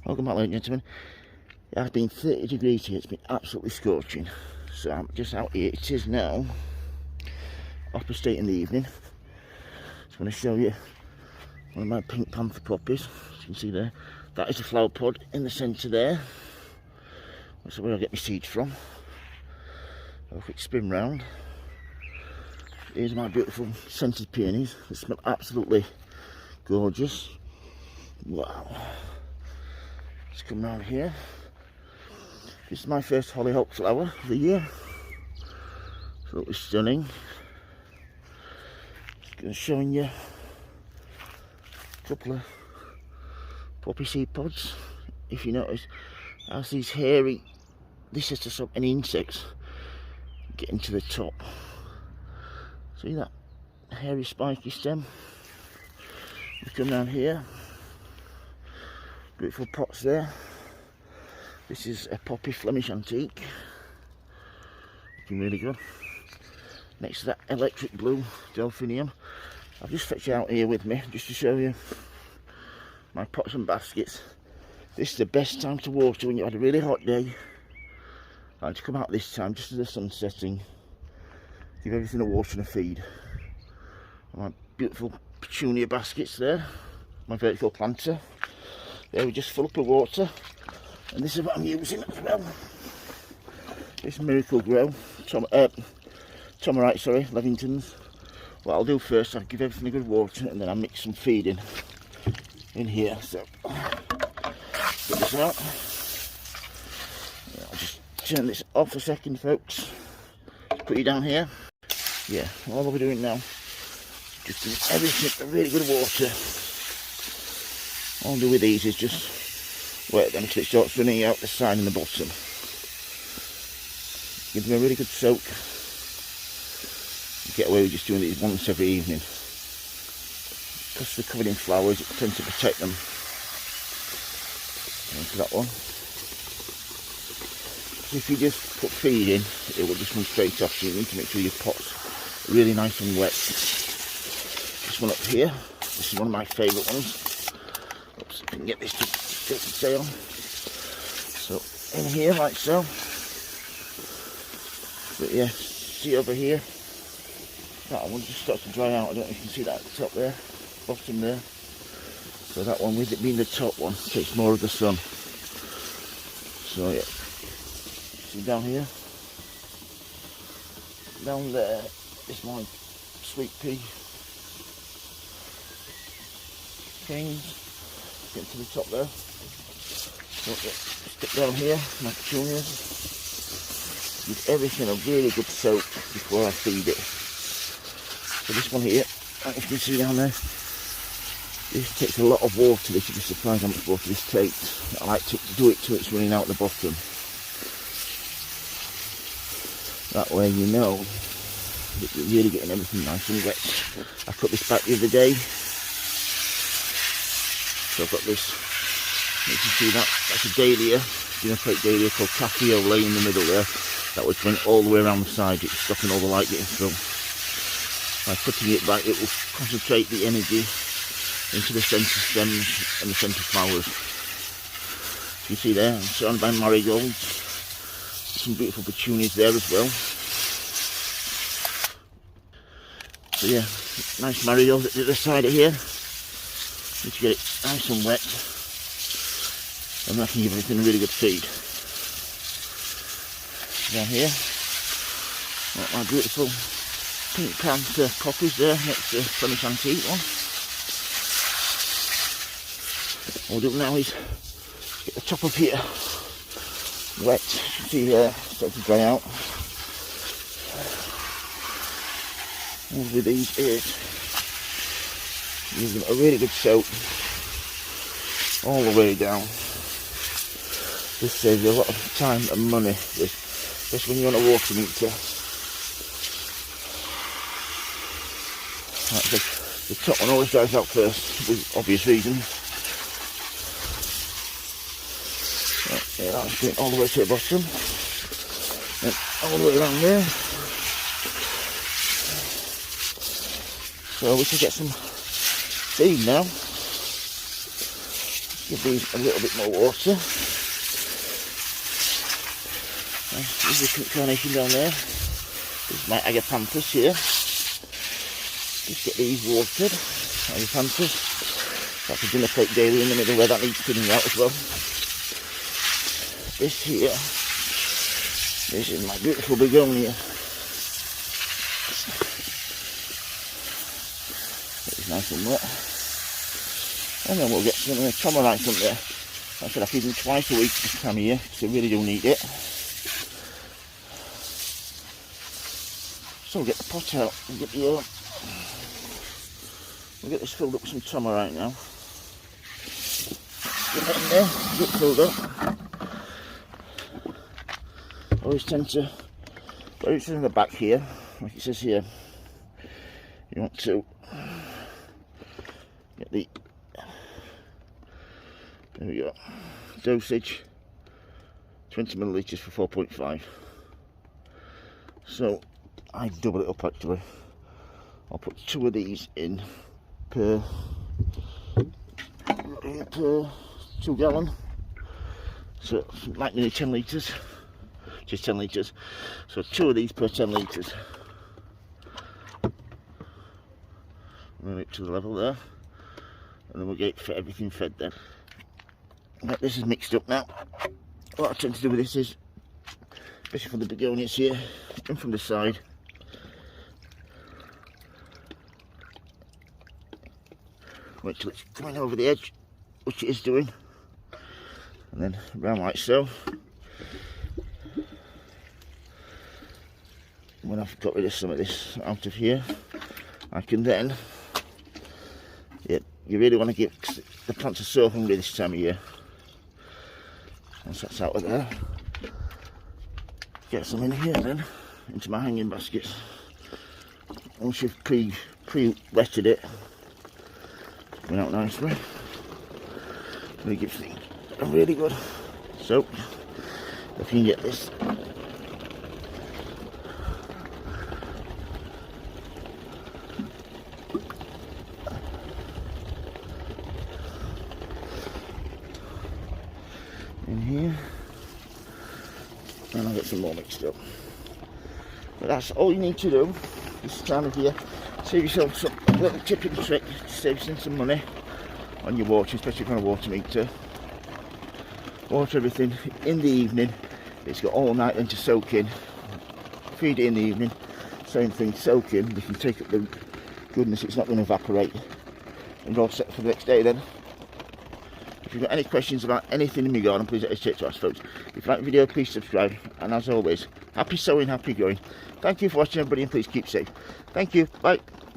Welcome back, ladies and gentlemen. It has been 30 degrees here, it's been absolutely scorching. So I'm just out here, it is now 8:30 in the evening. Just want to show you one of my pink panther poppies. As you can see there, that is the flower pod in the centre there. That's where I get my seeds from. Have a quick spin round. Here's my beautiful scented peonies. They smell absolutely gorgeous. Wow. Let's come round here. This is my first hollyhock flower of the year. Absolutely stunning. Just going to show you a couple of poppy seed pods. If you notice, as these hairy, this is to stop any insects getting to the top. See that hairy spiky stem? We come down here. Beautiful pots there. This is a poppy Flemish antique. Looking really good. Next to that electric blue delphinium. I've just fetched you out here with me just to show you my pots and baskets. This is the best time to water when you've had a really hot day. I like to come out this time just as the sun's setting. Give everything a water and a feed. My beautiful petunia baskets there. My vertical planter. There, we just fill up with water. And this is what I'm using as well. This Miracle Grow. Tomarite, sorry, Levingtons. What I'll do first, I'll give everything a good water and then I'll mix some feed in here. So, get this out. I'll just turn this off a second, folks. Just put you down here. Yeah, all we're doing now, just give everything a really good water. All I'll do with these is just wet them until it starts running out the side and the bottom. Give them a really good soak. Get away with just doing these once every evening. Because they're covered in flowers, it tends to protect them. Into that one. If you just put feed in, it will just come straight off, so you need to make sure your pot's really nice and wet. This one up here, this is one of my favourite ones. Oops, if I can get this to stay on. So, in here, like so. But yeah, see over here, that one just starts to dry out. I don't know if you can see that at the top there, bottom there. So that one, with it being the top one, takes more of the sun. So yeah. See down here, down there is my sweet pea canes. Get to the top there. So yeah, stick down here, my petunias. Give everything a really good soak before I feed it. So this one here, as you can see down there, this takes a lot of water. This, you'd be surprised how much water this takes. I like to do it till it's running out the bottom. That way you know that you're really getting everything nice and wet. I cut this back the other day. So I've got this, you can see that, that's a dahlia, Dinocrate dahlia called Caffeole in the middle there. That would run all the way around the side, it's stopping all the light getting through. By putting it back, it will concentrate the energy into the centre stems and the centre flowers. You can see there, I'm surrounded by marigolds. Some beautiful petunias there as well. So yeah, nice marigolds at the other side of here. Need to get it nice and wet, and that can give everything a really good feed. Down here, got my beautiful pink panther poppies there next to the Flemish antique one. All we'll do now is get the top of here wet. See here, start to dry out. All with these is give them a really good soak all the way down. This saves you a lot of time and money, especially when you're on a water meter. Right, the top one always dries out first, with obvious reasons. Right, yeah, that's going all the way to the bottom, and all the way around there. So we can get some feed now. Give these a little bit more water. There's a pink carnation down there. This is my agapanthus here. Just get these watered. Agapanthus. That's a dinner plate daily in the middle where that needs thinning out as well. This here. This is my beautiful begonia. It's nice and wet. And then we'll get some Tomorite up there. I said I feed them twice a week this time of year because they really do need it. So we'll get the pot out and get the we'll get this filled up with some Tomorite now. Get that in there, get it filled up. I always tend to put it in the back here, like it says here. You want to get the, there we go, dosage 20 millilitres for 4.5. So I double it up actually. I'll put 2 of these in per 2 gallon. So like nearly 10 litres. Just 10 litres. So 2 of these per 10 litres. Move it to the level there. And then we'll get everything fed then. Right, this is mixed up now. What I tend to do with this is, especially for the begonias here, and from the side, wait till it's coming over the edge, which it is doing, and then round like so. When I've got rid of some of this out of here, I can then, yeah, you really want to give, the plants are so hungry this time of year. Once that's out of there, get some in here then, into my hanging baskets. Once you've pre-wetted it, coming out nicely. Really gives things a really good soak. If you can get this in here, and I'll get some more mixed up. But that's all you need to do this time of year. Save yourself some little tip and trick to save you some money on your water, especially if you're on a water meter. Water everything in the evening. It's got all night then to soak in. Feed it in the evening. Same thing, soak in. You can take up the goodness, it's not going to evaporate. And you're all set for the next day then. If you've got any questions about anything in my garden, please don't hesitate to ask folks. If you like the video, please subscribe. And as always, happy sowing, happy growing. Thank you for watching everybody, and please keep safe. Thank you. Bye.